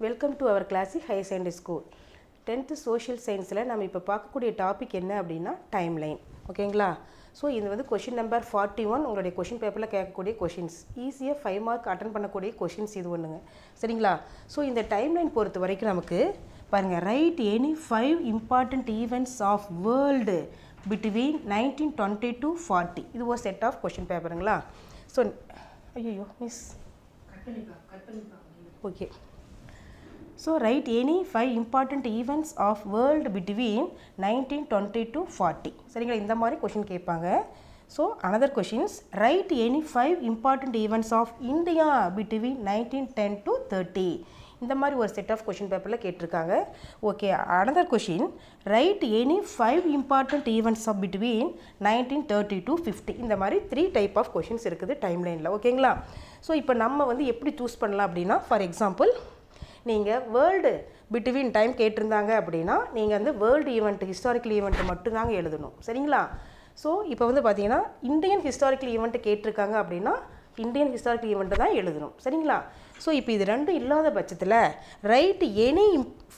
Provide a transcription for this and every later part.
Welcome to our classic higher secondary school. 10th social சயின்ஸில் நம்ம இப்போ பார்க்கக்கூடிய டாபிக் என்ன அப்படின்னா டைம் லைன். ஓகேங்களா? ஸோ இது வந்து கொஷின் நம்பர் 41 உங்களுடைய கொஷின் பேப்பரில் கேட்கக்கூடிய கொஷின்ஸ். ஈஸியாக 5 மார்க் அட்டன் பண்ணக்கூடிய கொஷின்ஸ் இது ஒன்றுங்க. சரிங்களா? ஸோ இந்த டைம் லைன் பொறுத்த வரைக்கும் நமக்கு பாருங்கள், write any 5 important events of world between 1920 to 40. இது ஒரு செட் ஆஃப் கொஷின் பேப்பருங்களா? ஸோ ஐயோ miss okay. So write any 5 important events of world between 1920 to 40. சரிங்களா? இந்த மாதிரி கொஷின் கேட்பாங்க. So another questions, right any 5 important events of India between 1910 to 30. இந்த மாதிரி ஒரு செட் ஆஃப் கொஷின் பேப்பரில் கேட்டிருக்காங்க. Okay. Another question, right any 5 important events of between 1930 to 50. இந்த மாதிரி 3 டைப் ஆஃப் கொஷின்ஸ் இருக்குது டைம் லைனில். ஓகேங்களா? ஸோ இப்போ நம்ம வந்து எப்படி சூஸ் பண்ணலாம் அப்படின்னா, ஃபார் எக்ஸாம்பிள் நீங்கள் வேர்ல்டு பிட்வீன் டைம் கேட்டிருந்தாங்க அப்படின்னா நீங்கள் வந்து வேர்ல்டு ஈவெண்ட் ஹிஸ்டாரிக்கல் ஈவெண்ட்டு மட்டும்தாங்க எழுதணும். சரிங்களா? ஸோ இப்போ வந்து பார்த்தீங்கன்னா இந்தியன் ஹிஸ்டாரிக்கல் ஈவெண்ட்டு கேட்டிருக்காங்க அப்படின்னா இந்தியன் ஹிஸ்டாரிக்கல் ஈவெண்ட்டு தான் எழுதணும். சரிங்களா? ஸோ இப்போ இது ரெண்டும் இல்லாத பட்சத்தில் ரைட் எனி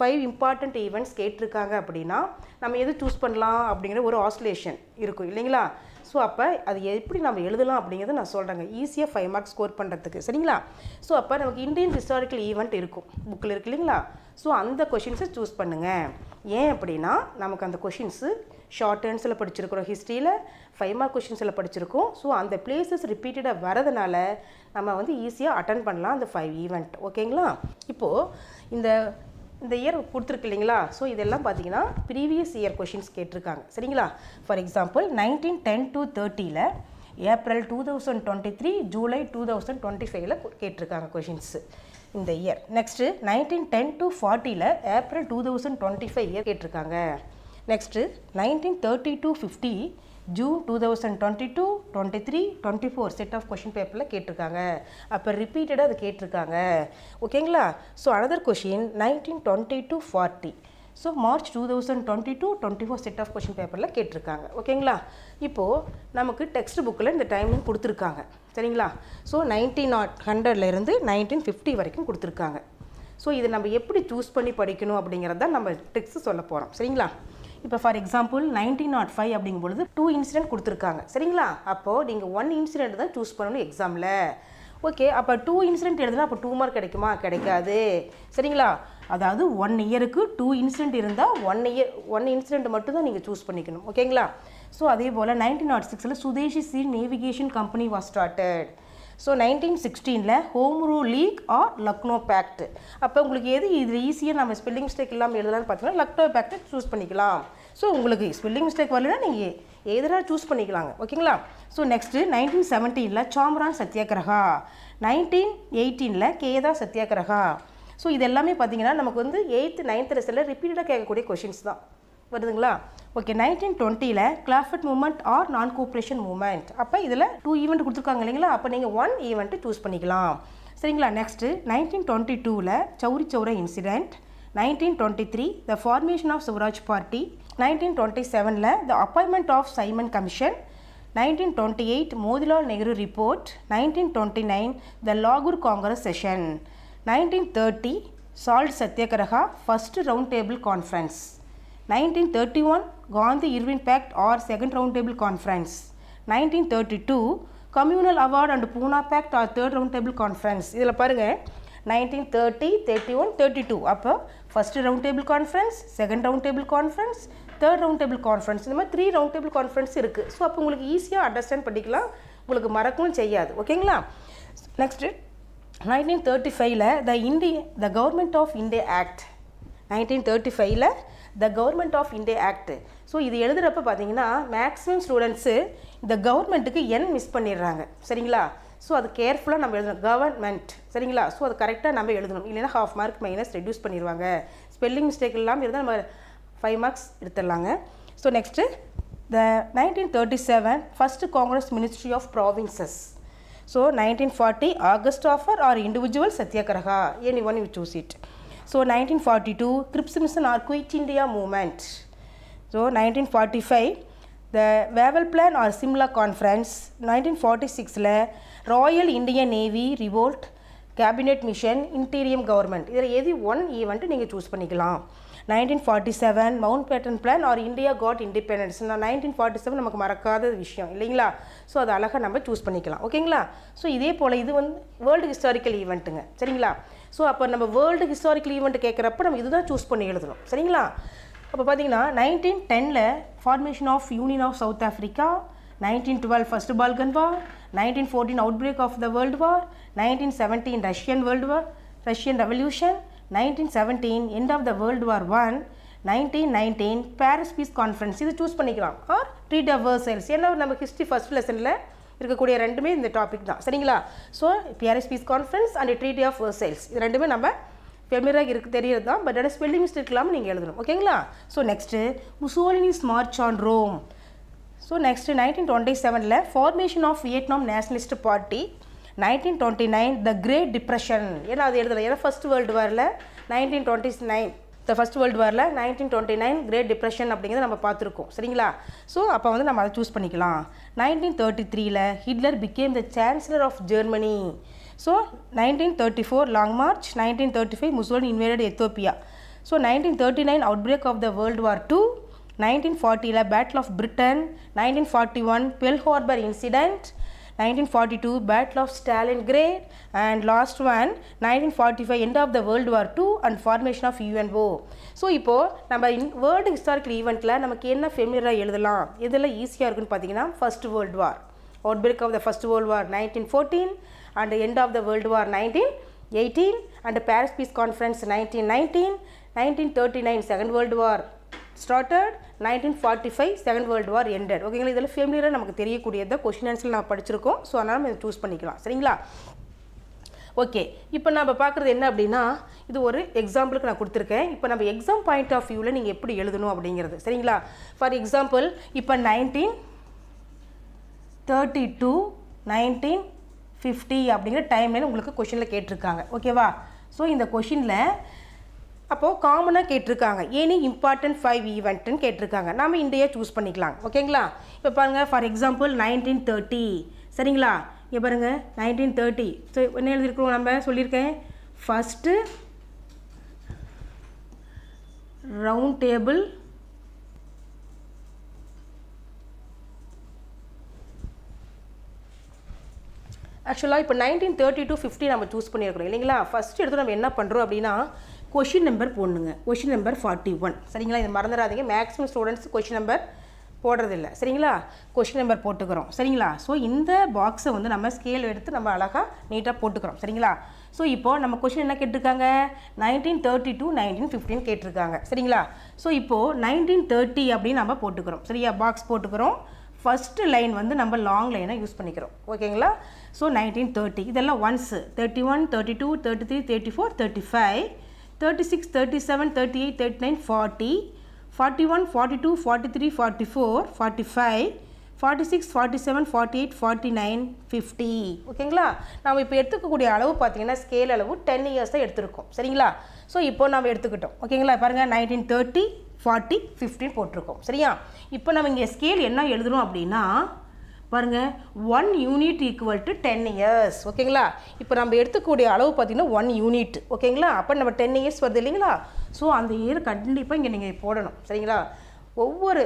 5 இம்பார்ட்டண்ட் ஈவெண்ட்ஸ் கேட்டிருக்காங்க அப்படின்னா நம்ம எது சூஸ் பண்ணலாம் அப்படிங்கிற ஒரு ஆசிலேஷன் இருக்கும் இல்லைங்களா? ஸோ அப்போ அது எப்படி நம்ம எழுதலாம் அப்படிங்கிறத நான் சொல்கிறேங்க, ஈஸியாக 5 மார்க்ஸ் ஸ்கோர் பண்ணுறதுக்கு. சரிங்களா? ஸோ அப்போ நமக்கு இந்தியன் ஹிஸ்டாரிக்கல் ஈவெண்ட் இருக்கும் புக்கில் இருக்கு இல்லைங்களா? ஸோ அந்த கொஷின்ஸை சூஸ் பண்ணுங்கள். ஏன் அப்படின்னா நமக்கு அந்த கொஷின்ஸு ஷார்ட் ஆன்சரில் படிச்சிருக்கிறோம், ஹிஸ்ட்ரியில் 5 மார்க் கொஷின்ஸில் படிச்சிருக்கோம். ஸோ அந்த பிளேசஸ் ரிப்பீட்டடாக வரதுனால நம்ம வந்து ஈஸியாக அட்டன் பண்ணலாம் அந்த 5 ஈவெண்ட். ஓகேங்களா? இப்போது இந்த இயர் கொடுத்துருக்கு இல்லைங்களா? ஸோ இதெல்லாம் பார்த்தீங்கன்னா ப்ரீவியஸ் இயர் கொஷின்ஸ் கேட்டிருக்காங்க. சரிங்களா? ஃபார் எக்ஸாம்பிள் 1910 to 30ல் ஏப்ரல் 2023 ஜூலை 2025ல் கேட்டிருக்காங்க கொஷின்ஸு இந்த இயர். நெக்ஸ்ட்டு 1910 to 40ல் ஏப்ரல் 2025 இயர் கேட்டிருக்காங்க. Next 1930 to 50 June 2022, 23, 24 set of question பேப்பரில் கேட்டிருக்காங்க. அப்போ ரிப்பீட்டடாக அது கேட்டிருக்காங்க. ஓகேங்களா? So another question 1920 to 40. So March 2022, 24 set of question பேப்பரில் கேட்டிருக்காங்க. ஓகேங்களா? இப்போது நமக்கு டெக்ஸ்ட் புக்கில் இந்த டைமிங் கொடுத்துருக்காங்க. சரிங்களா? ஸோ 1900லேருந்து 1950 வரைக்கும் கொடுத்துருக்காங்க. ஸோ இதை நம்ம எப்படி சூஸ் பண்ணி படிக்கணும் அப்படிங்கிறத நம்ம ட்ரிக்ஸ் சொல்ல போகிறோம். சரிங்களா? இப்போ ஃபார் எக்ஸாம்பிள் 1905 அப்படிங்கும்பொழுது 2 இன்சிடென்ட் கொடுத்துருக்காங்க. சரிங்களா? அப்போது நீங்கள் 1 இன்சிடென்ட் தான் சூஸ் பண்ணணும் எக்ஸாமில். ஓகே. அப்போ 2 இன்சிடென்ட் எழுதுனா அப்போ 2 மார்க் கிடைக்குமா? கிடைக்காது. சரிங்களா? அதாவது 1 இயருக்கு 2 இன்சிடென்ட் இருந்தால் 1 இன்சிடென்ட் மட்டும் தான் நீங்கள் சூஸ் பண்ணிக்கணும். ஓகேங்களா? ஸோ அதே போல் 1906ல் சுதேசி சீல் navigation company was started. So 1916ல் home rule league or Lucknow pact. அப்போ உங்களுக்கு எது இது ஈஸியாக நம்ம ஸ்பெல்லிங் மிஸ்டேக் இல்லாமல் எழுதலாம்னு பார்த்தீங்கன்னா லக்னோ பேக்டை சூஸ் பண்ணிக்கலாம். ஸோ உங்களுக்கு ஸ்பெல்லிங் மிஸ்டேக் வரலன்னா நீங்கள் எதிராக சூஸ் பண்ணிக்கலாங்க. ஓகேங்களா? ஸோ நெக்ஸ்ட்டு 1917ல் சாம்ரான் சத்தியாகிரகா, 1918ல் கேதா சத்தியாகிரகா. ஸோ இது எல்லாமே பார்த்தீங்கன்னா நமக்கு வந்து 8th 9th லெசனில் ரிப்பீட்டடாக கேட்கக்கூடிய கொஷின்ஸ் தான் வருதுங்களா? ஓகே. 1920ல் Khilafat movement or non cooperation movement. அப்போ இதில் 2 ஈவெண்ட் கொடுத்துருக்காங்க இல்லைங்களா? அப்போ நீங்கள் 1 ஈவெண்ட்டு சூஸ் பண்ணிக்கலாம். சரிங்களா? நெக்ஸ்ட்டு 1922ல் Chauri Chaura incident, 1923 the formation of Swaraj party, 1927ல் the appointment of Simon commission, 1928 Motilal Nehru report, 1929 the லாகூர் Congress session, 1930 salt Satyagraha first round table conference, 1931 Gandhi Irwin pact or second round table conference, 1932 communal award and Poona pact or third round table conference. இதில் பாருங்கள் 1930, 31, 32 அப்போ first round table conference, second round table conference, third round table conference, இந்த மாதிரி 3 round table conference இருக்குது. So அப்போ உங்களுக்கு ஈஸியாக understand பண்ணிக்கலாம், உங்களுக்கு மறக்கவும் செய்யாது. ஓகேங்களா? நெக்ஸ்ட்டு 1935ல் the government of India act, 1935ல் the government of India act. So இது எழுதுகிறப்ப பார்த்தீங்கன்னா மேக்ஸிமம் ஸ்டூடெண்ட்ஸு இந்த கவர்மெண்ட்டுக்கு என் மிஸ் பண்ணிடுறாங்க. சரிங்களா? ஸோ அது கேர்ஃபுல்லாக நம்ம எழுதணும், கவர்மெண்ட். சரிங்களா? ஸோ அது கரெக்டாக நம்ம எழுதணும், இல்லைன்னா ½ மார்க் மைனஸ் ரெடியூஸ் பண்ணிடுவாங்க. ஸ்பெல்லிங் மிஸ்டேக் இல்லாமல் இருந்தால் நம்ம 5 மார்க்ஸ் எடுத்துடலாங்க. So next the 1937 first Congress ministry of provinces. So 1940 August offer or individual Satyagraha, any one you choose it. So 1942 Cripps Mission or Quit India movement. So 1945 the Wavell Plan or Simla Conference. 1946 Royal Indian Navy revolt. Cabinet mission, interim government, இதில் எது one event நீங்கள் choose பண்ணிக்கலாம். 1947 Mountbatten plan or India got independence. 1947 நமக்கு மறக்காத விஷயம் இல்லைங்களா? So அது அழகாக நம்ம சூஸ் பண்ணிக்கலாம். ஓகேங்களா? ஸோ இதே போல் இது வந்து வேர்ல்டு ஹிஸ்டாரிக்கல் ஈவெண்ட்டுங்க. சரிங்களா? ஸோ அப்போ நம்ம வேர்ல்டு ஹிஸ்டாரிக்கல் ஈவெண்ட் கேட்குறப்ப நம்ம இதுதான் சூஸ் பண்ணி எழுதணும். சரிங்களா? அப்போ பார்த்தீங்கன்னா 1910 formation of union of South Africa, 1912 first Balkan war, 1914 outbreak of the world war, 1917 Russian world war, Russian revolution, 1917 end of the World War I, 1919 Paris Peace Conference. இது choose பண்ணிக்கலாம். Or treaty of Versailles. ஏன்னா நம்ம history first லெசனில் இருக்கக்கூடிய ரெண்டுமே இந்த topic தான். சரிங்களா? So Paris peace conference and treaty of Versailles இது ரெண்டுமே நம்ம ஃபெமிலியராக இருக்குது தெரியறது தான். பட் ஆனால் ஸ்பெல்லிங் மிஸ்டேக் இல்லாமல் நீங்கள் எழுதணும். ஓகேங்களா? So next Mussolini's march on Rome. So next 1927 formation of Vietnam nationalist party, 1929 the great depression. ஏன்னா அது எழுதலாம். ஏன்னா ஃபர்ஸ்ட் வேர்ல்டு வாரில் 1929 த ஃபர்ஸ்ட் வேர்ல்டு வாரில் 1929 கிரேட் டிப்ரெஷன் அப்படிங்கிறத நம்ம பார்த்துருக்கோம். சரிங்களா? ஸோ அப்போ வந்து நம்ம அதை சூஸ் பண்ணிக்கலாம். 1933 Hitler became the chancellor of Germany. So 1934 long march, 1935 Mussolini invaded Ethiopia. So 1939 outbreak of the world war II, 1940 battle of Britain, 1941 Pearl Harbor incident, 1942 Battle of Stalingrad, and last one 1945 end of the World War II and formation of UNO. So இப்போது நம்ம world historical ஈவெண்ட்டில் நமக்கு என்ன ஃபெமிலியராக எழுதலாம், இதெல்லாம் ஈஸியாக இருக்குன்னு பார்த்தீங்கன்னா first world war, outbreak of the first world war 1914 and end of the World War 1918 and Paris Peace Conference 1919, 1939 Second World War started, 1945 second world war ended. ஓகேங்களா? இதில் ஃபெமிலியராக நமக்கு தெரியக்கூடியதை கொஷின் ஆன்சர் நம்ம படிச்சிருக்கோம். ஸோ அதனால் நம்ம இதை சூஸ் பண்ணிக்கலாம். சரிங்களா? ஓகே, இப்போ நம்ம பார்க்குறது என்ன அப்படின்னா, இது ஒரு எக்ஸாம்பிளுக்கு நான் கொடுத்துருக்கேன். இப்போ நம்ம எக்ஸாம் பாயிண்ட் ஆஃப் வியூவில் நீங்கள் எப்படி எழுதணும் அப்படிங்கிறது. சரிங்களா? ஃபார் எக்ஸாம்பிள் இப்போ 1932 1950 அப்படிங்கிற டைம்ல உங்களுக்கு கொஷினில் கேட்டிருக்காங்க. ஓகேவா? ஸோ இந்த கொஷினில் அப்போது காமனாக கேட்டிருக்காங்க எனி இம்பார்ட்டன்ட் 5 ஈவெண்ட்டுன்னு கேட்டிருக்காங்க. நம்ம இந்தியா சூஸ் பண்ணிக்கலாம். ஓகேங்களா? இப்போ பாருங்கள் ஃபார் எக்ஸாம்பிள் 1930. சரிங்களா? இங்கே பாருங்கள் 1930. ஸோ என்ன எழுதியிருக்கிறோம் நம்ம சொல்லியிருக்கேன், ஃபஸ்ட்டு ரவுண்ட் டேபிள் ஆக்சுவலாக இப்போ 1930 to 50 நம்ம சூஸ் பண்ணியிருக்கிறோம் இல்லைங்களா? ஃபஸ்ட்டு எடுத்து நம்ம என்ன பண்ணுறோம் அப்படின்னா கொஷின் நம்பர் போடணுங்க. Question number 41. சரிங்களா? இது மறந்துடாதீங்க. மேக்ஸிமம் ஸ்டூடெண்ட்ஸ் கொஷின் நம்பர் போடுறதில்ல. சரிங்களா? கொஷின் நம்பர் போட்டுக்கிறோம். சரிங்களா? ஸோ இந்த பாக்ஸை வந்து நம்ம ஸ்கேல் எடுத்து நம்ம அழகாக நீட்டாக போட்டுக்கிறோம். சரிங்களா? ஸோ இப்போது நம்ம கொஷின் என்ன கேட்டிருக்காங்க, 1930 to 1915 கேட்டிருக்காங்க. சரிங்களா? ஸோ இப்போது 1930 அப்படின்னு நம்ம போட்டுக்கிறோம். சரியா? பாக்ஸ் போட்டுக்கிறோம். ஃபஸ்ட்டு லைன் வந்து நம்ம லாங் லைனை யூஸ் பண்ணிக்கிறோம். ஓகேங்களா? ஸோ 1930 இதெல்லாம் ஒன்ஸு 31 32 33 34 35 36 37 38 39 40 41 42 43 44 45 46 47 48 49 50. ஓகேங்களா? நம்ம இப்போ எடுத்துக்கக்கூடிய அளவு பார்த்தீங்கன்னா ஸ்கேல் அளவு 10 இயர்ஸ் தான் எடுத்துருக்கோம். சரிங்களா? ஸோ இப்போ நம்ம எடுத்துக்கிட்டோம். ஓகேங்களா? பாருங்கள் 1930 40 15 போட்டிருக்கோம். சரியா? இப்போ நம்ம இங்கே ஸ்கேல் என்ன எழுதணும் அப்படின்னா பாருங்கள் 1 யூனிட் ஈக்குவல் டு 10 இயர்ஸ். ஓகேங்களா? இப்போ நம்ம எடுத்துக்கூடிய அளவு பார்த்தீங்கன்னா 1 யூனிட். ஓகேங்களா? அப்போ நம்ம 10 இயர்ஸ் வருது இல்லைங்களா? ஸோ அந்த இயர் கண்டிப்பாக இங்கே நீங்கள் போடணும். சரிங்களா? ஒவ்வொரு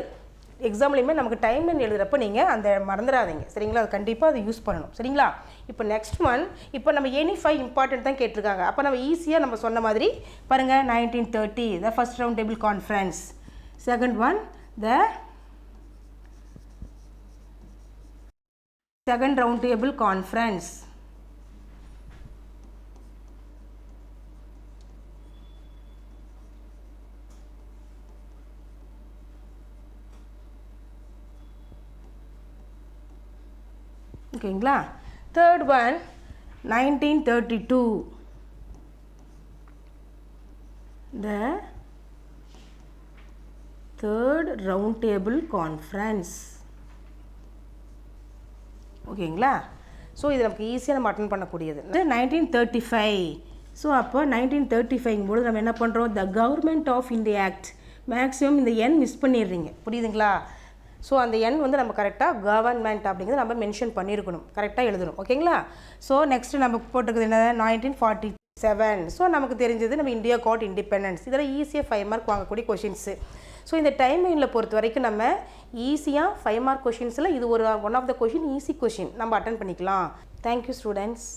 எக்ஸாம்லேயுமே நமக்கு டைம் லைன் எழுதுகிறப்ப நீங்கள் அந்த மறந்துடாதீங்க. சரிங்களா? அது கண்டிப்பாக அதை யூஸ் பண்ணணும். சரிங்களா? இப்போ நெக்ஸ்ட் ஒன் இப்போ நம்ம எனி 5 இம்பார்ட்டன்ட் தான் கேட்டிருக்காங்க. அப்போ நம்ம ஈஸியாக நம்ம சொன்ன மாதிரி பாருங்கள் 1930 the first round table conference, second one the second round table conference, ஓகேங்களா? Third one 1932 the third round table conference. ஓகேங்களா? ஸோ இது நமக்கு ஈஸியாக நம்ம அட்டன் பண்ணக்கூடியது. 1935. ஸோ அப்போ 1935 போது நம்ம என்ன பண்ணுறோம், the government of India act. Maximum இந்த என் மிஸ் பண்ணிடுறீங்க. புரியுதுங்களா? ஸோ அந்த எண் வந்து நம்ம கரெக்டாக கவர்மெண்ட் அப்படிங்கிறது நம்ம மென்ஷன் பண்ணியிருக்கணும், கரெக்டாக எழுதணும். ஓகேங்களா? ஸோ நெக்ஸ்ட்டு நம்ம போட்டுக்கிறது என்ன 1947. ஸோ நமக்கு தெரிஞ்சது நம்ம இந்தியா காட் இண்டிபெண்டன்ஸ். இதெல்லாம் ஈஸியாக 5 மார்க் வாங்கக்கூடிய கொஷின்ஸு. ஸோ இந்த டைம் லைனில் பொறுத்த வரைக்கும் நம்ம ஈஸியாக 5 மார்க் கொஷின்ஸில் இது ஒரு one of the question easy question நம்ம அட்டன் பண்ணிக்கலாம். Thank you students.